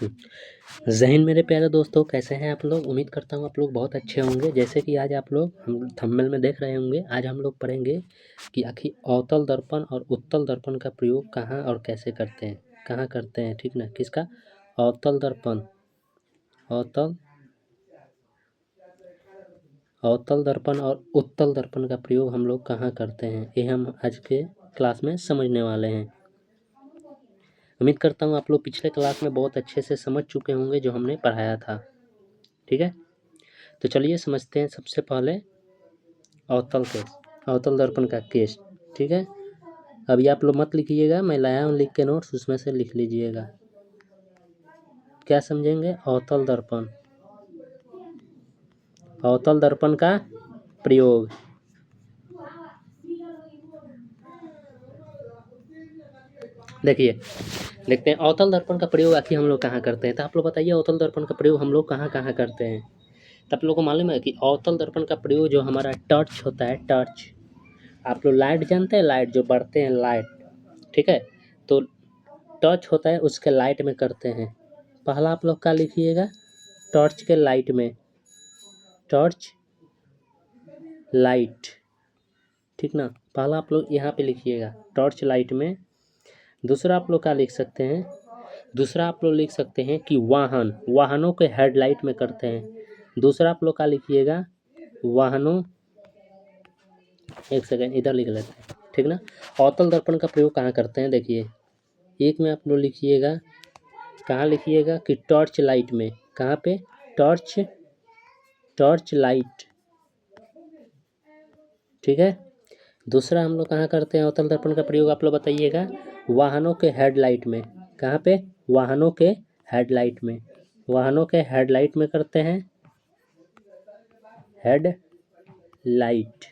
जय हिंद मेरे प्यारे दोस्तों, कैसे हैं आप लोग। उम्मीद करता हूँ आप लोग बहुत अच्छे होंगे। जैसे कि आज आप लोग हम थंबनेल में देख रहे होंगे, आज हम लोग पढ़ेंगे कि आखिर अवतल दर्पण और उत्तल दर्पण का प्रयोग कहाँ और कैसे करते हैं, कहाँ करते हैं, ठीक ना। किसका? अवतल दर्पण, अवतल दर्पण और उत्तल दर्पण का प्रयोग हम लोग कहाँ करते हैं, ये हम आज के क्लास में समझने वाले हैं। उम्मीद करता हूँ आप लोग पिछले क्लास में बहुत अच्छे से समझ चुके होंगे जो हमने पढ़ाया था, ठीक है। तो चलिए समझते हैं सबसे पहले अवतल दर्पण का केस, ठीक है। अभी आप लोग मत लिखिएगा, मैं लाया हूँ लिख के नोट्स, उसमें से लिख लीजिएगा। क्या समझेंगे? अवतल दर्पण का प्रयोग। देखिए देखते हैं अवतल दर्पण का प्रयोग आखिर हम लोग कहाँ करते हैं। तो आप लोग बताइए अवतल दर्पण का प्रयोग हम लोग कहाँ कहाँ करते हैं। तो आप लोग को मालूम है कि अवतल दर्पण का प्रयोग जो हमारा टॉर्च होता है, टॉर्च, आप लोग लाइट जानते हैं, लाइट जो बढ़ते हैं लाइट, ठीक है। तो टॉर्च होता है उसके लाइट में करते हैं। पहला आप लोग क्या लिखिएगा? टॉर्च के लाइट में, टॉर्च लाइट, ठीक ना। पहला आप लोग यहाँ पे लिखिएगा टॉर्च लाइट में। दूसरा आप लोग क्या लिख सकते हैं? दूसरा आप लोग लिख सकते हैं कि वाहनों के हेडलाइट में करते हैं। दूसरा आप लोग क्या लिखिएगा? वाहनों, एक सेकेंड इधर लिख लेते हैं, ठीक ना। अवतल दर्पण का प्रयोग कहाँ करते हैं? देखिए एक में आप लोग लिखिएगा, कहाँ लिखिएगा कि टॉर्च लाइट में। कहाँ पे? टॉर्च लाइट, ठीक है। दूसरा हम लोग कहाँ करते हैं अवतल दर्पण का प्रयोग, आप लोग बताइएगा? वाहनों के हेडलाइट में। कहाँ पे? वाहनों के हेडलाइट में, वाहनों के हेडलाइट में करते हैं, हेडलाइट,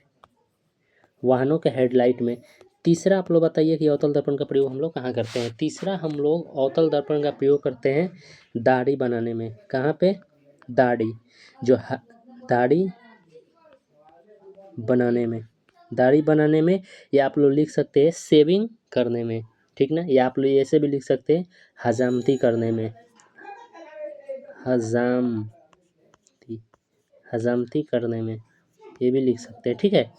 वाहनों के हेडलाइट में। तीसरा आप लोग बताइए कि अवतल दर्पण का प्रयोग हम लोग कहाँ करते हैं। तीसरा हम लोग अवतल दर्पण का प्रयोग करते हैं दाढ़ी बनाने में। कहाँ पे? दाढ़ी, जो दाढ़ी बनाने में, दाढ़ी बनाने में, या आप लोग लिख सकते हैं शेविंग करने में, ठीक ना। या आप लोग ऐसे भी लिख सकते हैं हजामती करने में, हजामती करने में, ये भी लिख सकते हैं, ठीक है।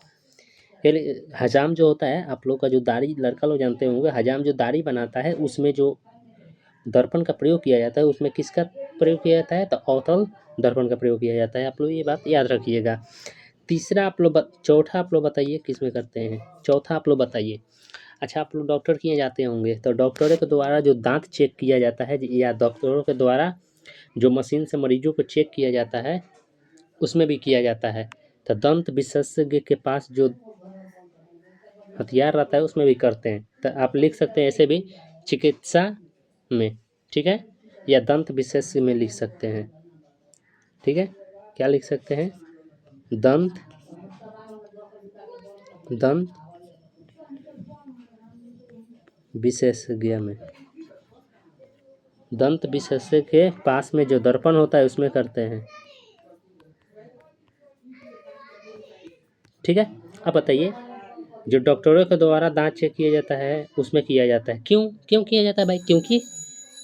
हजाम जो होता है, आप लोग का जो दाढ़ी, लड़का लोग जानते होंगे, हजाम जो दाढ़ी बनाता है उसमें जो दर्पण का प्रयोग किया जाता है, उसमें किसका प्रयोग किया जाता है? तो अवतल दर्पण का प्रयोग किया जाता है। आप लोग ये बात याद रखिएगा। तीसरा आप लोग चौथा आप लोग बताइए किस में करते हैं। चौथा आप लोग बताइए। अच्छा, आप लोग डॉक्टर के यहाँ जाते होंगे, तो डॉक्टरों के द्वारा जो दांत चेक किया जाता है, या डॉक्टरों के द्वारा जो मशीन से मरीजों को चेक किया जाता है, उसमें भी किया जाता है। तो दंत विशेषज्ञ के पास जो हथियार रहता है उसमें भी करते हैं। तो आप लिख सकते हैं ऐसे भी चिकित्सा में, ठीक है, या दंत विशेषज्ञ में लिख सकते हैं, ठीक है। क्या लिख सकते हैं? दंत विशेषज्ञ में, दंत विशेषज्ञ के पास में जो दर्पण होता है उसमें करते हैं, ठीक है। अब बताइए जो डॉक्टरों के द्वारा दांत चेक किया जाता है उसमें किया जाता है, क्यों किया जाता है भाई? क्योंकि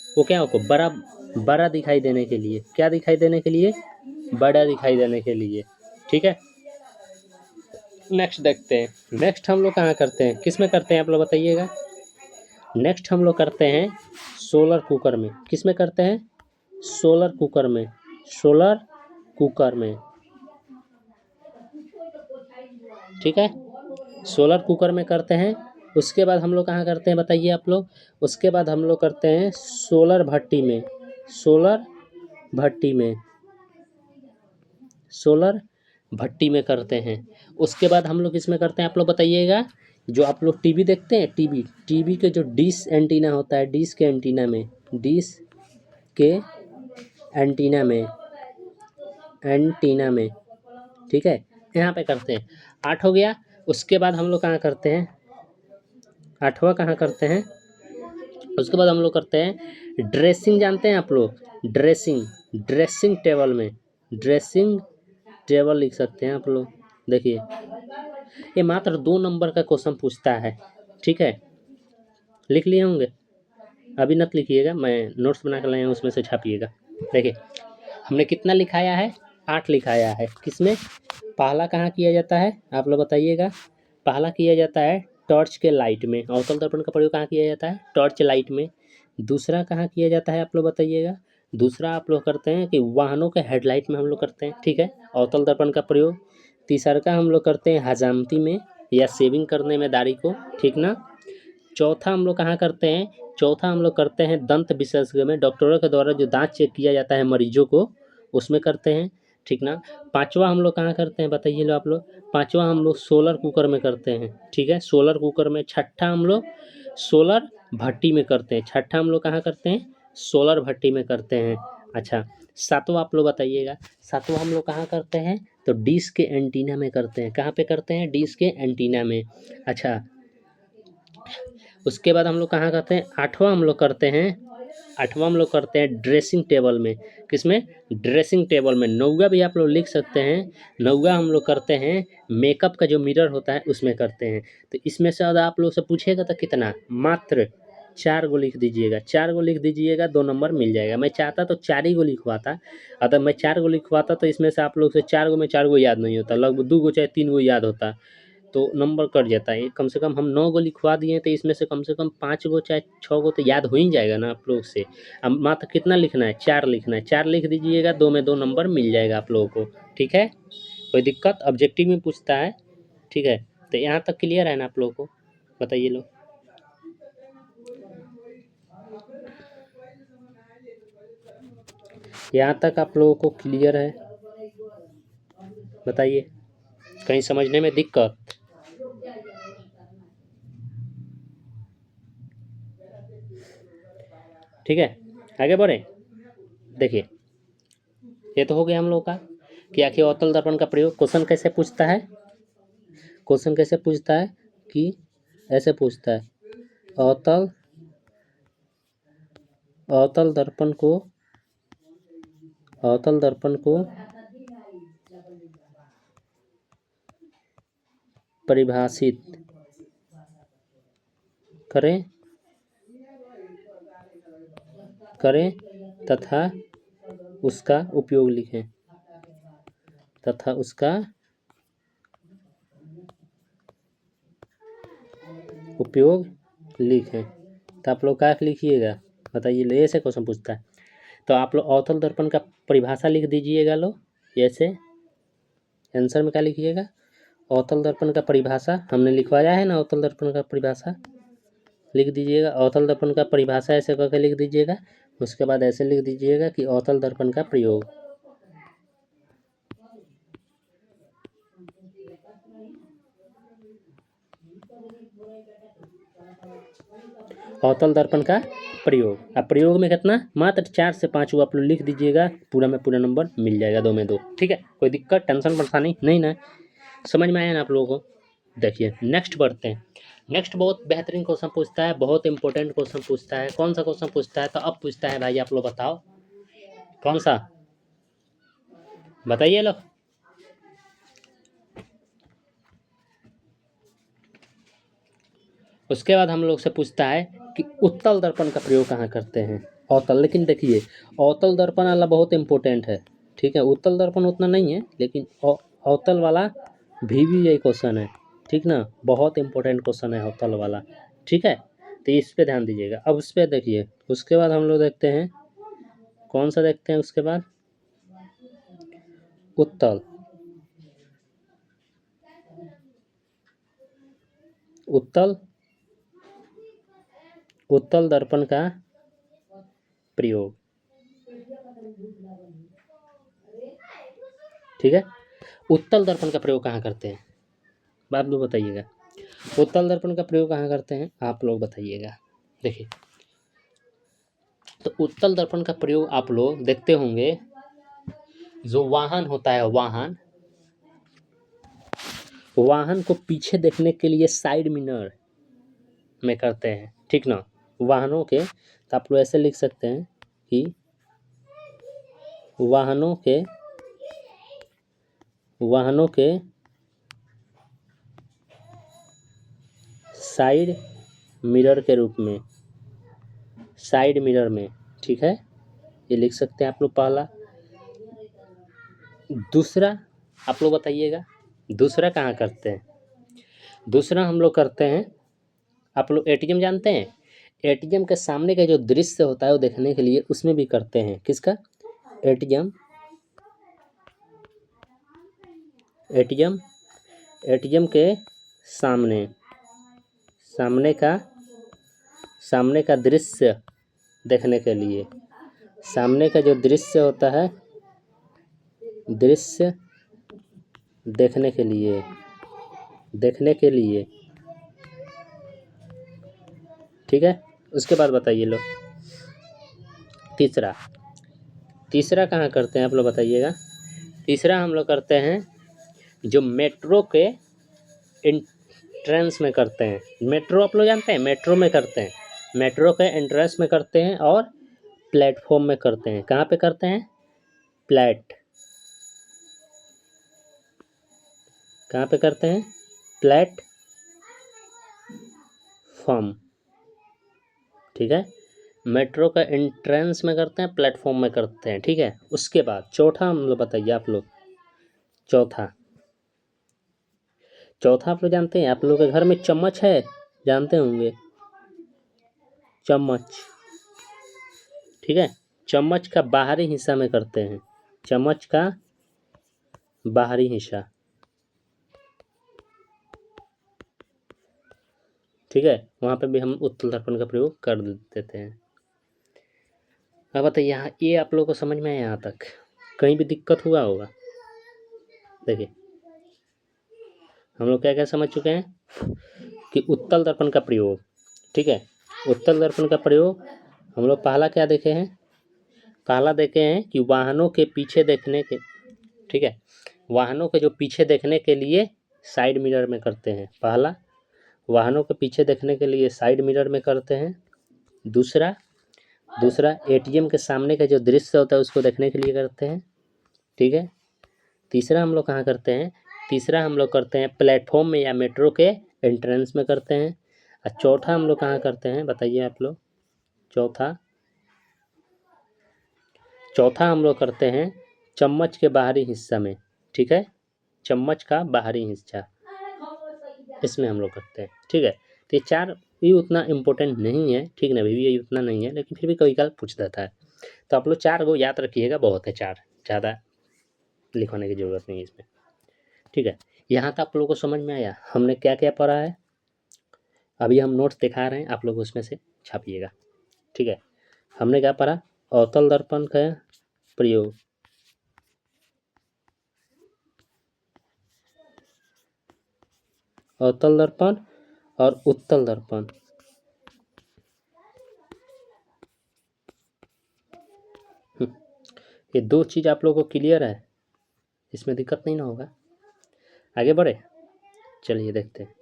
वो क्या होगा, बड़ा दिखाई देने के लिए। क्या दिखाई देने के लिए? बड़ा दिखाई देने के लिए, ठीक है। नेक्स्ट देखते हैं। नेक्स्ट हम लोग कहाँ करते हैं, किस में करते हैं, आप लोग बताइएगा? नेक्स्ट हम लोग करते हैं सोलर कुकर में। किस में करते हैं? सोलर कुकर में, सोलर कुकर में, ठीक है। सोलर कुकर में करते हैं। उसके बाद हम लोग कहाँ करते हैं बताइए आप लोग? उसके बाद हम लोग करते हैं सोलर भट्टी में, सोलर भट्टी में, सोलर भट्टी में करते हैं। उसके बाद हम लोग किसमें करते हैं आप लोग बताइएगा? जो आप लोग टीवी देखते हैं, टीवी के जो डिश एंटीना होता है, डिश के एंटीना में, डिश के एंटीना में, ठीक है, यहाँ पे करते हैं। 8 हो गया। उसके बाद हम लोग कहाँ करते हैं? 8वां कहाँ करते हैं? उसके बाद हम लोग करते हैं ड्रेसिंग। जानते हैं आप लोग? ड्रेसिंग टेबल में, ड्रेसिंग टेबल लिख सकते हैं आप लोग। देखिए ये मात्र 2 नंबर का क्वेश्चन पूछता है, ठीक है, लिख लिए होंगे। अभी मत लिखिएगा, मैं नोट्स बना कर लाया हूँ, उसमें से छापिएगा। देखिए हमने कितना लिखाया है, 8 लिखाया है। किसमें पहला कहाँ किया जाता है आप लोग बताइएगा। पहला किया जाता है टॉर्च के लाइट में, अवतल दर्पण का प्रयोग कहाँ किया जाता है, टॉर्च लाइट में। दूसरा कहाँ किया जाता है आप लोग बताइएगा। दूसरा आप लोग करते हैं कि वाहनों के हेडलाइट में हम लोग करते हैं, ठीक है, अवतल दर्पण का प्रयोग। तीसरा का हम लोग करते हैं हजामती में या शेविंग करने में दाढ़ी को, ठीक ना। चौथा हम लोग कहाँ करते हैं, चौथा हम लोग करते हैं दंत विशेषज्ञ में, डॉक्टरों के द्वारा जो दांत चेक किया जाता है मरीजों को, उसमें करते हैं, ठीक ना। पांचवा हम लोग कहाँ करते हैं बताइए लो आप लोग। पांचवा हम लोग सोलर कुकर में करते हैं, ठीक है, सोलर कुकर में। छठा हम लोग सोलर भट्टी में करते हैं। छठा हम लोग कहाँ करते हैं, सोलर भट्टी में करते हैं। अच्छा सातवां आप लोग बताइएगा। सातवां हम लोग कहाँ करते हैं, तो डिश के एंटीना में करते हैं। कहाँ पे करते हैं, डिश के एंटीना में। अच्छा उसके बाद हम लोग कहाँ करते हैं, आठवां हम लोग करते हैं, आठवां हम लोग करते हैं ड्रेसिंग टेबल में। किसमें, ड्रेसिंग टेबल में। नौवा भी आप लोग लिख सकते हैं, नौवा हम लोग करते हैं मेकअप का जो मिरर होता है उसमें करते हैं। तो इसमें से अगर आप लोग से पूछेगा तो कितना, मात्र 4 गो लिख दीजिएगा, 4 गो लिख दीजिएगा, 2 नंबर मिल जाएगा। मैं चाहता तो 4 ही गो लिखवाता, अगर मैं 4 गो लिखवाता तो इसमें से आप लोग से 4 गो में 4 गो याद नहीं होता, लगभग 2 गो चाहे 3 गो याद होता, तो नंबर कट जाता है। कम से कम हम 9 गो लिखवा दिए तो इसमें से कम 5 गो चाहे 6 गो तो याद हो ही जाएगा ना आप लोग से। अब मात्र कितना लिखना है, 4 लिखना है, 4 लिख दीजिएगा, 2 में 2 नंबर मिल जाएगा आप लोगों को, ठीक है। कोई दिक्कत, ऑब्जेक्टिव में पूछता है, ठीक है। तो यहाँ तक क्लियर है ना आप लोगों को, बताइए लो। यहाँ तक आप लोगों को क्लियर है, बताइए, कहीं समझने में दिक्कत। ठीक है आगे बढ़े। देखिए ये तो हो गया हम लोग का कि आखिर अवतल दर्पण का प्रयोग क्वेश्चन कैसे पूछता है। क्वेश्चन कैसे पूछता है कि ऐसे पूछता है, अवतल अवतल दर्पण को अवतल दर्पण को परिभाषित करें करें तथा उसका उपयोग लिखें, तथा उसका उपयोग लिखें। तो आप लोग क्या लिखिएगा बताइए, ले ऐसे क्वेश्चन पूछता है तो आप लोग अवतल दर्पण का परिभाषा लिख दीजिएगा लो, ऐसे आंसर में क्या लिखिएगा, अवतल दर्पण का परिभाषा हमने लिखवाया है ना, अवतल दर्पण का परिभाषा लिख दीजिएगा। अवतल दर्पण का परिभाषा ऐसे करके लिख दीजिएगा। उसके बाद ऐसे लिख दीजिएगा कि अवतल दर्पण का प्रयोग, अवतल दर्पण का प्रयोग। अब प्रयोग में कितना, मात्र 4 से 5 वो आप लोग लिख दीजिएगा, पूरा में पूरा नंबर मिल जाएगा, 2 में 2, ठीक है। कोई दिक्कत टेंशन परेशानी नहीं ना, समझ में आया ना आप लोगों को। देखिए नेक्स्ट बढ़ते हैं। नेक्स्ट बहुत बेहतरीन क्वेश्चन पूछता है, बहुत इंपॉर्टेंट क्वेश्चन पूछता है। कौन सा क्वेश्चन पूछता है, तो अब पूछता है भाई आप लोग बताओ कौन सा, बताइए लोग। उसके बाद हम लोग से पूछता है कि उत्तल दर्पण का प्रयोग कहाँ करते हैं, अवतल। लेकिन देखिए अवतल दर्पण वाला बहुत इंपॉर्टेंट है, ठीक है, उत्तल दर्पण उतना नहीं है, लेकिन अवतल वाला भी यही क्वेश्चन है, ठीक ना, बहुत इंपॉर्टेंट क्वेश्चन है अवतल वाला, ठीक है। तो इस पे ध्यान दीजिएगा। अब उस पर देखिए, उसके बाद हम लोग देखते हैं कौन सा, देखते हैं उसके बाद उत्तल उत्तल उत्तल दर्पण का प्रयोग, ठीक है। उत्तल दर्पण का प्रयोग कहाँ करते हैं, आप लोग बताइएगा। उत्तल दर्पण का प्रयोग कहाँ करते हैं आप लोग बताइएगा। देखिए तो उत्तल दर्पण का प्रयोग आप लोग देखते होंगे, जो वाहन होता है, वाहन को पीछे देखने के लिए साइड मिरर में करते हैं, ठीक ना, वाहनों के। तो आप लोग ऐसे लिख सकते हैं कि वाहनों के साइड मिरर के रूप में, साइड मिरर में, ठीक है, ये लिख सकते हैं आप लोग पहला। दूसरा आप लोग बताइएगा, दूसरा कहाँ करते हैं? दूसरा हम लोग करते हैं, आप लोग एटीएम जानते हैं, एटीएम के सामने का जो दृश्य होता है वो देखने के लिए उसमें भी करते हैं। किसका? एटीएम, एटीएम, एटीएम के सामने, सामने का दृश्य देखने के लिए, सामने का जो दृश्य होता है, दृश्य देखने के लिए, ठीक है। उसके बाद बताइए लोग, तीसरा कहाँ करते हैं आप लोग बताइएगा? तीसरा हम लोग करते हैं जो मेट्रो के एंट्रेंस में करते हैं। मेट्रो आप लोग जानते हैं, मेट्रो में करते हैं, मेट्रो के एंट्रेंस में करते हैं और प्लेटफॉर्म में करते हैं। कहाँ पे करते हैं? कहाँ पे करते हैं? प्लेटफॉर्म, ठीक है। मेट्रो का एंट्रेंस में करते हैं, प्लेटफॉर्म में करते हैं, ठीक है। उसके बाद चौथा हम लोग बताइए आप लोग, चौथा आप लोग जानते हैं? आप लोग के घर में चम्मच है, जानते होंगे, चम्मच, ठीक है। चम्मच का बाहरी हिस्सा में करते हैं, चम्मच का बाहरी हिस्सा, ठीक है, वहाँ पे भी हम उत्तल दर्पण का प्रयोग कर देते हैं। अब बताइए यहाँ, ये आप लोगों को समझ में आया? यहाँ तक कहीं भी दिक्कत हुआ होगा? देखिए हम लोग क्या क्या समझ चुके हैं कि उत्तल दर्पण का प्रयोग, ठीक है। उत्तल दर्पण का प्रयोग हम लोग पहला क्या देखे हैं? पहला देखे हैं कि वाहनों के पीछे देखने के, ठीक है, वाहनों के जो पीछे देखने के लिए साइड मिरर में करते हैं। पहला, वाहनों के पीछे देखने के लिए साइड मिरर में करते हैं। दूसरा एटीएम के सामने का जो दृश्य होता है उसको देखने के लिए करते हैं, ठीक है। तीसरा हम लोग कहाँ करते हैं? तीसरा हम लोग करते हैं प्लेटफॉर्म में या मेट्रो के एंट्रेंस में करते हैं। और चौथा हम लोग कहाँ करते हैं बताइए आप लोग? चौथा हम लोग करते हैं चम्मच के बाहरी हिस्सा में, ठीक है, चम्मच का बाहरी हिस्सा, इसमें हम लोग करते हैं, ठीक है। तो ये चार भी उतना इम्पोर्टेंट नहीं है, ठीक ना, भी ये उतना नहीं है, लेकिन फिर भी कभी कल पूछ देता है। तो आप लोग चार को याद रखिएगा, बहुत है चार, ज़्यादा लिखवाने की ज़रूरत नहीं है इसमें, ठीक है। यहाँ तक आप लोगों को समझ में आया हमने क्या क्या पढ़ा है? अभी हम नोट्स दिखा रहे हैं, आप लोग उसमें से छापिएगा, ठीक है। हमने क्या पढ़ा? अवतल दर्पण का प्रयोग, अवतल दर्पण और उत्तल दर्पण, ये दो चीज़ आप लोगों को क्लियर है, इसमें दिक्कत नहीं ना होगा? आगे बढ़े, चलिए देखते हैं।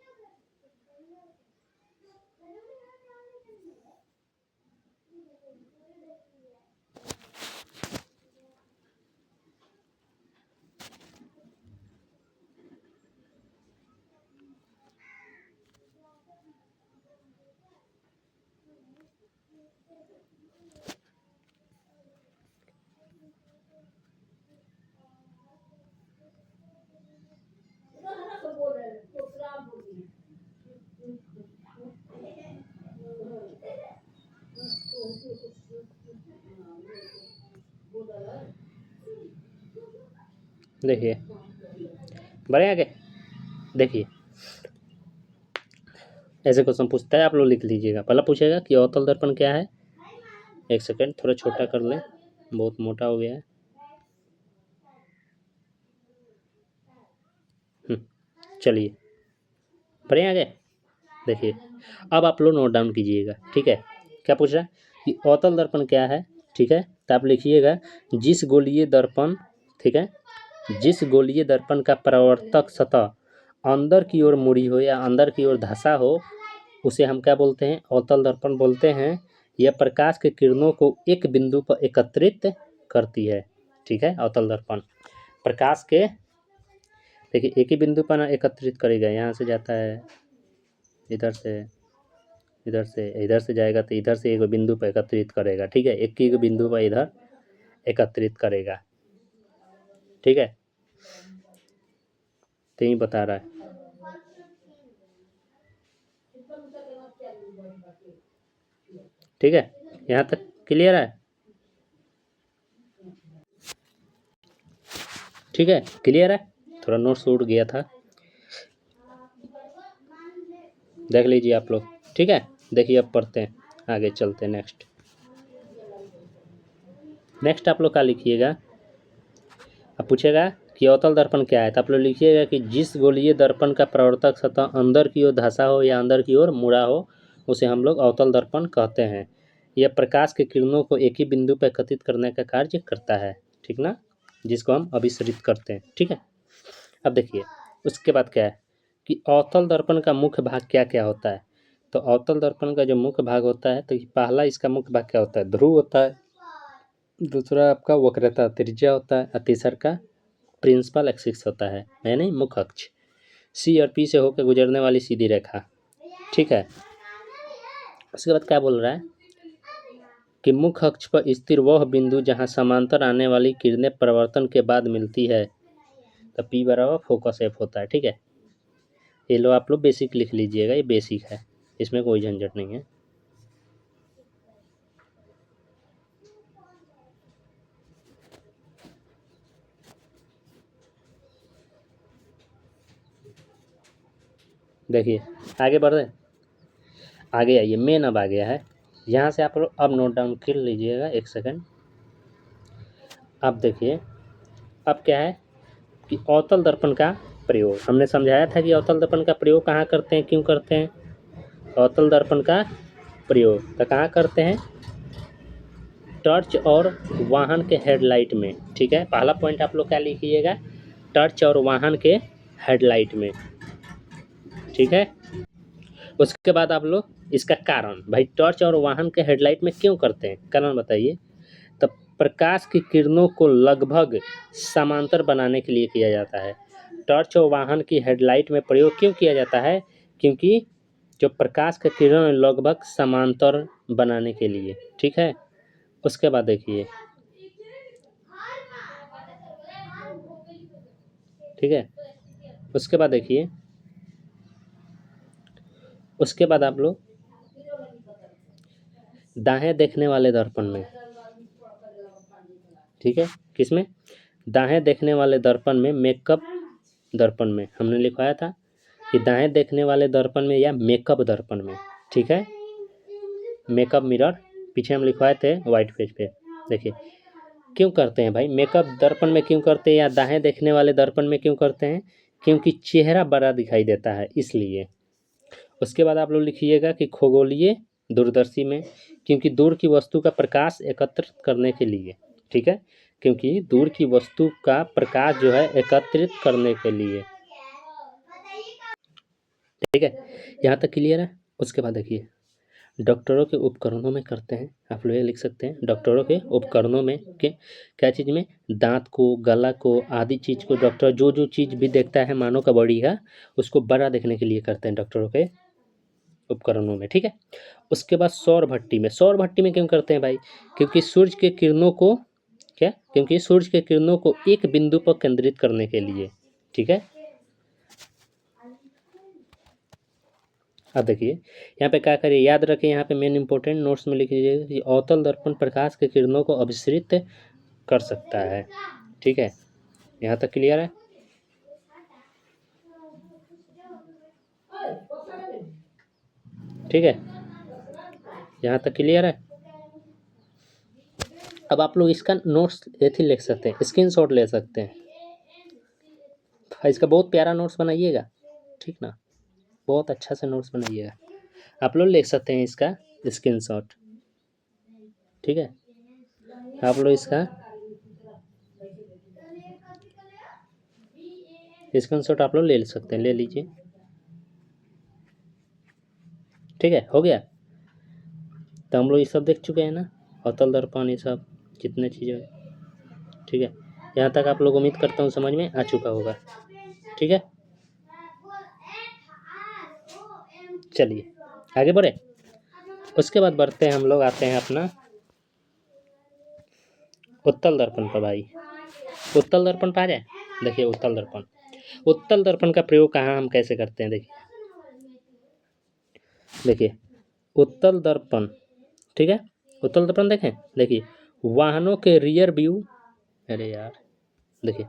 देखिए बढ़े आगे, देखिए ऐसे क्वेश्चन पूछता है, आप लोग लिख लीजिएगा। पहला पूछेगा कि अवतल दर्पण क्या है। एक सेकंड, थोड़ा छोटा कर लें, बहुत मोटा हो गया है। चलिए बढ़े आगे, देखिए अब आप लोग नोट डाउन कीजिएगा, ठीक है। क्या पूछ रहा है कि अवतल दर्पण क्या है, ठीक है। तो आप लिखिएगा जिस गोलीय दर्पण, ठीक है, जिस गोलीय दर्पण का परावर्तक सतह अंदर की ओर मुड़ी हो या अंदर की ओर धंसा हो, उसे हम क्या बोलते हैं? अवतल दर्पण बोलते हैं। यह प्रकाश के किरणों को एक बिंदु पर एकत्रित करती है, ठीक है। अवतल दर्पण प्रकाश के, देखिए एक ही बिंदु पर ना एकत्रित करेगा, यहाँ से जाता है, इधर से इधर से जाएगा तो इधर से एक बिंदु पर एकत्रित करेगा, ठीक है, एक ही बिंदु पर इधर एकत्रित करेगा, ठीक है, तो यही बता रहा है। ठीक है, यहाँ तक क्लियर है? ठीक है, क्लियर है? थोड़ा नोट्स उड़ गया था, देख लीजिए आप लोग, ठीक है। देखिए अब पढ़ते हैं, आगे चलते हैं। नेक्स्ट आप लोग क्या लिखिएगा, अब पूछेगा कि अवतल दर्पण क्या है, तो आप लोग लिखिएगा कि जिस गोलीय दर्पण का प्रवर्तक सतह अंदर की ओर धंसा हो या अंदर की ओर मुड़ा हो उसे हम लोग अवतल दर्पण कहते हैं। यह प्रकाश के किरणों को एक ही बिंदु पर एकत्रित करने का कार्य करता है, ठीक ना, जिसको हम अभिसरित कहते हैं, ठीक है। अब देखिए उसके बाद क्या है कि अवतल दर्पण का मुख्य भाग क्या क्या होता है। तो अवतल दर्पण का जो मुख्य भाग होता है, तो पहला इसका मुख्य भाग क्या होता है, ध्रुव होता है, दूसरा आपका वक्रता त्रिज्या होता है, और तीसरा का प्रिंसिपल एक्सिस होता है, यानी मुख्य अक्ष, सी और पी से होकर गुजरने वाली सीधी रेखा, ठीक है। उसके बाद क्या बोल रहा है कि मुख्य अक्ष पर स्थिर वह बिंदु जहां समांतर आने वाली किरणें परिवर्तन के बाद मिलती है, तो पी बराबर फोकस एफ होता है, ठीक है। ये लो आप लोग बेसिक लिख लीजिएगा, ये बेसिक है, इसमें कोई झंझट नहीं है। देखिए आगे बढ़ रहे, आगे आइए, मेन अब आ गया है, यहाँ से आप लोग अब नोट डाउन कर लीजिएगा, एक सेकंड। अब देखिए अब क्या है कि अवतल दर्पण का प्रयोग हमने समझाया था कि अवतल दर्पण का प्रयोग कहाँ करते हैं, क्यों करते हैं। अवतल दर्पण का प्रयोग तो कहाँ करते हैं, टॉर्च और वाहन के हेडलाइट में, ठीक है। पहला पॉइंट आप लोग क्या लिखिएगा, टॉर्च और वाहन के हेडलाइट में, ठीक है। उसके बाद आप लोग इसका कारण, भाई टॉर्च और वाहन के हेडलाइट में क्यों करते हैं, कारण बताइए। तो प्रकाश की किरणों को लगभग समांतर बनाने के लिए किया जाता है। टॉर्च और वाहन की हेडलाइट में प्रयोग क्यों किया जाता है, क्योंकि जो प्रकाश की किरण लगभग समांतर बनाने के लिए, ठीक है। उसके बाद देखिए, ठीक है, उसके बाद देखिए, उसके बाद आप लोग दाएं देखने वाले दर्पण में, ठीक है, किसमें, दाएं देखने वाले दर्पण में, मेकअप दर्पण में हमने लिखवाया था कि दाएं देखने वाले दर्पण में या मेकअप दर्पण में, ठीक है, मेकअप मिरर पीछे हम लिखवाए थे वाइट पेज पे। देखिए क्यों करते हैं भाई, मेकअप दर्पण में क्यों करते हैं या दाएं देखने वाले दर्पण में क्यों करते हैं, क्योंकि चेहरा बड़ा दिखाई देता है इसलिए। उसके बाद आप लोग लिखिएगा कि खगोलीय दूरदर्शी में, क्योंकि दूर की वस्तु का प्रकाश एकत्रित करने के लिए, ठीक है, क्योंकि दूर की वस्तु का प्रकाश जो है एकत्रित करने के लिए, ठीक है, यहाँ तक क्लियर है। उसके बाद देखिए डॉक्टरों के उपकरणों में करते हैं, आप लोग ये लिख सकते हैं, डॉक्टरों के उपकरणों में के क्या चीज़ में, दांत को, गला को, आदि चीज़ को डॉक्टर जो जो चीज़ भी देखता है मानव का बॉडी का, उसको बड़ा देखने के लिए करते हैं डॉक्टरों के उपकरणों में, ठीक है। उसके बाद सौर भट्टी में, सौर भट्टी में क्यों करते हैं भाई, क्योंकि सूर्य के किरणों को क्या, क्योंकि सूर्य के किरणों को एक बिंदु पर केंद्रित करने के लिए, ठीक है। अब देखिए यहाँ पे क्या करिए, याद रखिए, यहाँ पे मेन इंपॉर्टेंट नोट्स में लिख लीजिएगा कि अवतल दर्पण प्रकाश के किरणों को अभिसरित कर सकता है, ठीक है। यहाँ तक क्लियर है। ठीक है, यहाँ तक क्लियर है। अब आप लोग इसका नोट्स ऐसे लिख सकते हैं, स्क्रीनशॉट ले सकते हैं, इसका बहुत प्यारा नोट्स बनाइएगा, ठीक ना, बहुत अच्छा से नोट्स बनाइएगा, आप लोग लिख सकते हैं इसका स्क्रीनशॉट, ठीक है। आप लोग इसका स्क्रीनशॉट आप लोग ले सकते हैं, ले लीजिए, ठीक है, हो गया। तो हम लोग ये सब देख चुके हैं ना, अवतल दर्पण, ये सब जितने चीज़ें, ठीक है। यहाँ तक आप लोग उम्मीद करता हूँ समझ में आ चुका होगा, ठीक है। चलिए आगे बढ़े। उसके बाद बढ़ते हैं हम लोग, आते हैं अपना उत्तल दर्पण पर भाई। उत्तल दर्पण पर आ जाए। देखिए उत्तल दर्पण, उत्तल दर्पण का प्रयोग कहाँ हम कैसे करते हैं, देखिए उत्तल दर्पण, ठीक है। उत्तल दर्पण देखें, देखिए वाहनों के रियर व्यू, अरे यार देखिए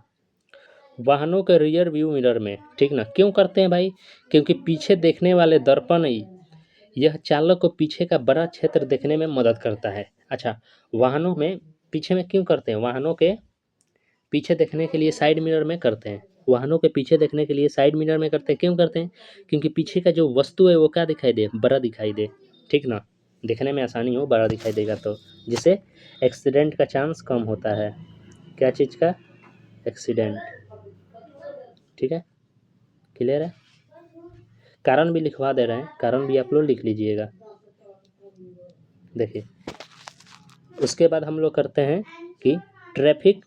वाहनों के रियर व्यू मिरर में, ठीक ना, क्यों करते हैं भाई, क्योंकि पीछे देखने वाले दर्पण ही यह चालक को पीछे का बड़ा क्षेत्र देखने में मदद करता है। अच्छा, वाहनों में पीछे में क्यों करते हैं, वाहनों के पीछे देखने के लिए साइड मिरर में करते हैं, वाहनों के पीछे देखने के लिए साइड मिरर में करते हैं, क्यों करते हैं, क्योंकि पीछे का जो वस्तु है वो क्या दिखाई दे, बड़ा दिखाई दे, ठीक ना, देखने में आसानी हो, बड़ा दिखाई देगा, तो जिससे एक्सीडेंट का चांस कम होता है। क्या चीज़ का, एक्सीडेंट, ठीक है, क्लियर है। कारण भी लिखवा दे रहे हैं, कारण भी आप लोग लिख लीजिएगा। देखिए उसके बाद हम लोग करते हैं कि ट्रैफिक,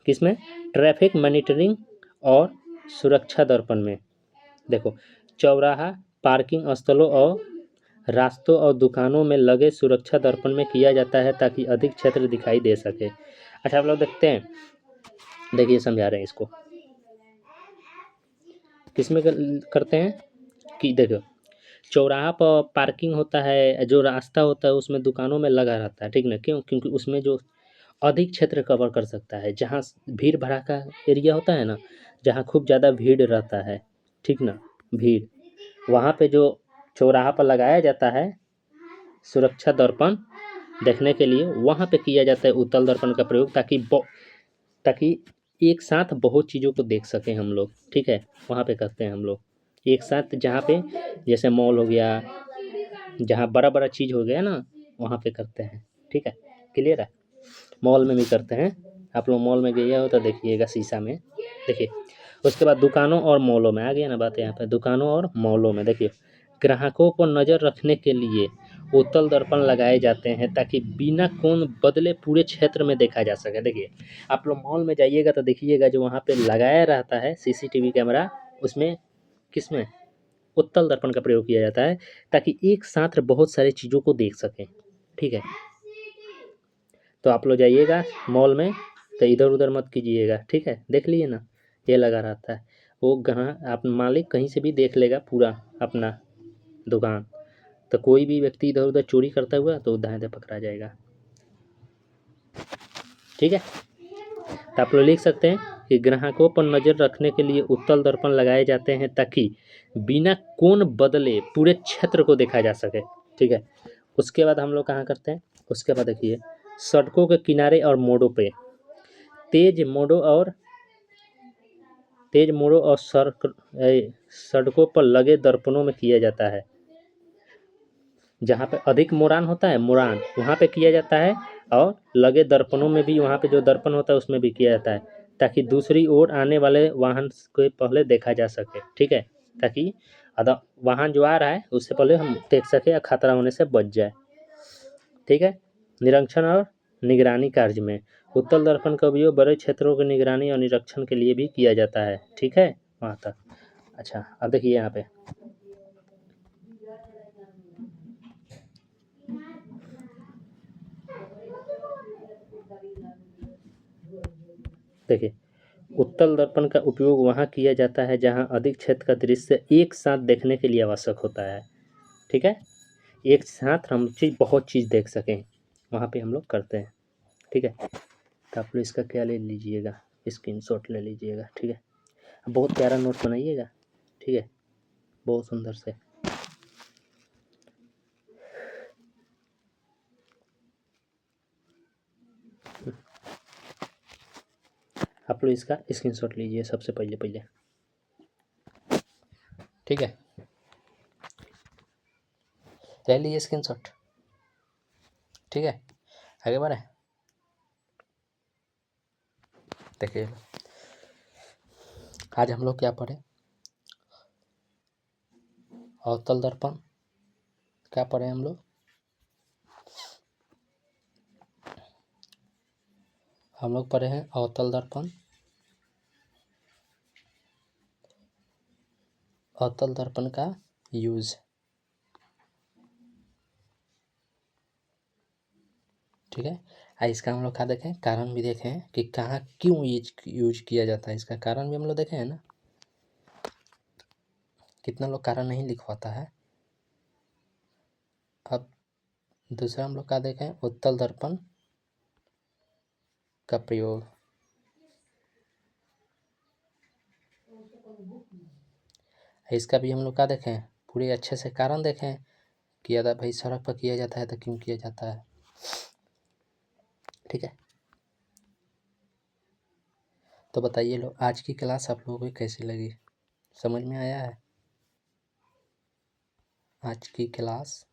किसमें, ट्रैफिक मॉनिटरिंग और सुरक्षा दर्पण में। देखो चौराहा, पार्किंग स्थलों और रास्तों और दुकानों में लगे सुरक्षा दर्पण में किया जाता है ताकि अधिक क्षेत्र दिखाई दे सके। अच्छा आप लोग देखते हैं, देखिए समझा रहे हैं इसको, किसमें करते हैं कि देखो चौराहा पर पार्किंग होता है, जो रास्ता होता है उसमें दुकानों में लगा रहता है, ठीक ना, क्यों, क्योंकि उसमें जो अधिक क्षेत्र कवर कर सकता है, जहाँ भीड़ भड़ाका एरिया होता है ना, जहाँ खूब ज़्यादा भीड़ रहता है, ठीक ना, भीड़, वहाँ पे जो चौराहा पर लगाया जाता है सुरक्षा दर्पण देखने के लिए, वहाँ पे किया जाता है उत्तल दर्पण का प्रयोग, ताकि एक साथ बहुत चीज़ों को देख सकें हम लोग, ठीक है, वहाँ पे करते हैं हम लोग एक साथ, जहाँ पे जैसे मॉल हो गया, जहाँ बड़ा बड़ा चीज़ हो गया ना, वहाँ पे करते हैं, ठीक है, क्लियर है। मॉल में भी करते हैं, आप लोग मॉल में गए हो तो देखिएगा शीशा में, देखिए। उसके बाद दुकानों और मॉलों में आ गया ना बात, यहाँ पे दुकानों और मॉलों में देखिए ग्राहकों पर नज़र रखने के लिए उत्तल दर्पण लगाए जाते हैं ताकि बिना कोण बदले पूरे क्षेत्र में देखा जा सके। देखिए आप लोग मॉल में जाइएगा तो देखिएगा जो वहाँ पे लगाया रहता है सीसीटीवी कैमरा, उसमें किसमें उत्तल दर्पण का प्रयोग किया जाता है ताकि एक साथ बहुत सारी चीज़ों को देख सकें, ठीक है। तो आप लोग जाइएगा मॉल में तो इधर उधर मत कीजिएगा, ठीक है, देख लिए ना, ये लगा रहता है, वो ग्राहक आप मालिक कहीं से भी देख लेगा पूरा अपना दुकान, तो कोई भी व्यक्ति इधर उधर चोरी करता हुआ तो दाएं पकड़ा जाएगा, ठीक है। तो आप लोग लिख सकते हैं कि ग्राहकों पर नज़र रखने के लिए उत्तल दर्पण लगाए जाते हैं ताकि बिना कोण बदले पूरे क्षेत्र को देखा जा सके, ठीक है। उसके बाद हम लोग कहाँ करते हैं, उसके बाद देखिए सड़कों के किनारे और मोड़ों पे तेज मोड़ों और सड़कों पर लगे दर्पणों में किया जाता है, जहाँ पे अधिक मोड़ान होता है, मोड़ान वहाँ पे किया जाता है, और लगे दर्पणों में भी वहाँ पे जो दर्पण होता है उसमें भी किया जाता है ताकि दूसरी ओर आने वाले वाहन को पहले देखा जा सके, ठीक है, ताकि वाहन जो आ रहा है उससे पहले हम देख सके या खतरा होने से बच जाए, ठीक है। निरीक्षण और निगरानी कार्य में उत्तल दर्पण का उपयोग बड़े क्षेत्रों की निगरानी और निरीक्षण के लिए भी किया जाता है, ठीक है, वहाँ तक। अच्छा अब देखिए यहाँ पे देखिए उत्तल दर्पण का उपयोग वहाँ किया जाता है जहाँ अधिक क्षेत्र का दृश्य एक साथ देखने के लिए आवश्यक होता है, ठीक है, एक साथ हम बहुत चीज़ देख सकें, वहाँ पे हम लोग करते हैं, ठीक है। तो आप लोग इसका क्या ले लीजिएगा, स्क्रीनशॉट ले लीजिएगा, ठीक है, बहुत प्यारा नोट बनाइएगा, ठीक है, बहुत सुंदर से। आप लोग इसका स्क्रीनशॉट लीजिए सबसे पहले, ठीक है, ले लीजिए स्क्रीनशॉट, ठीक है, आगे बढ़े। देखिए आज हम लोग क्या पढ़े, अवतल दर्पण क्या पढ़े हम लोग, पढ़े हैं अवतल दर्पण, अवतल दर्पण का यूज, ठीक है। इसका हम लोग क्या देखें, कारण भी देखें कि कहाँ क्यों यूज किया जाता है, इसका कारण भी हम लोग देखें है ना। कितना लोग कारण नहीं लिखवाता है। अब दूसरा हम लोग क्या देखें, उत्तल दर्पण का प्रयोग। इसका भी हम लोग क्या देखें, पूरे अच्छे से कारण देखें कि अगर भाई सड़क पर किया जाता है तो क्यों किया जाता है। ठीक है, तो बताइए लोग, आज की क्लास आप लोगों को कैसी लगी, समझ में आया है आज की क्लास?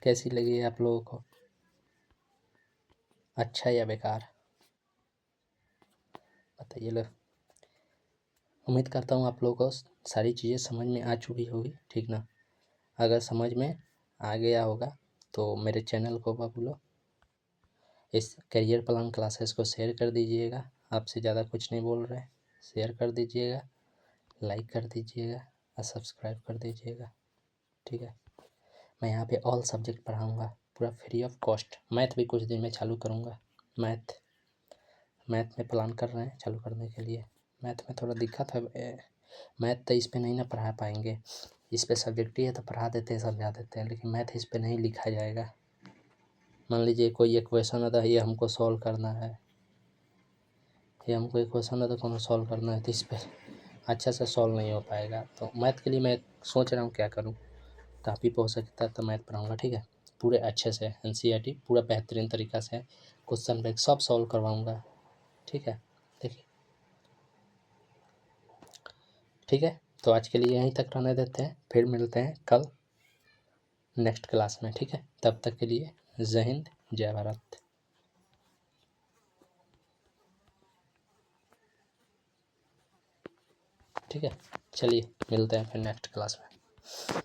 कैसी लगी आप लोगों को, अच्छा या बेकार, बताइए लोग। उम्मीद करता हूँ आप लोगों को सारी चीज़ें समझ में आ चुकी होगी, ठीक ना। अगर समझ में आ गया होगा तो मेरे चैनल को बोलो, इस करियर प्लान क्लासेस को शेयर कर दीजिएगा। आपसे ज़्यादा कुछ नहीं बोल रहे, शेयर कर दीजिएगा, लाइक कर दीजिएगा और सब्सक्राइब कर दीजिएगा। ठीक है, मैं यहाँ पे ऑल सब्जेक्ट पढ़ाऊँगा पूरा फ्री ऑफ कॉस्ट। मैथ भी कुछ दिन में चालू करूँगा। मैथ में प्लान कर रहे हैं चालू करने के लिए। मैथ में थोड़ा दिक्कत है, मैथ तो इस पे नहीं ना पढ़ा पाएंगे, इस पे सब्जेक्ट ही है तो पढ़ा देते हैं, समझा देते हैं, लेकिन मैथ इस पे नहीं लिखा जाएगा। मान लीजिए कोई एक क्वेश्चन आता है, ये हमको सॉल्व करना है, ये हमको एक क्वेश्चन है तो कौन सॉल्व करना है, तो इस पर अच्छा से सॉल्व नहीं हो पाएगा। तो मैथ के लिए मैं सोच रहा हूँ क्या करूँ, काफ़ी हो सकता है तो मैथ पढ़ाऊँगा। ठीक है, पूरे अच्छे से NCERT पूरा बेहतरीन तरीक़ा से क्वेश्चन बैंक सब सॉल्व करवाऊँगा। ठीक है, देखिए, ठीक है, तो आज के लिए यहीं तक रहने देते हैं, फिर मिलते हैं कल नेक्स्ट क्लास में। ठीक है, तब तक के लिए जय हिंद, जय भारत। ठीक है, चलिए मिलते हैं फिर नेक्स्ट क्लास में।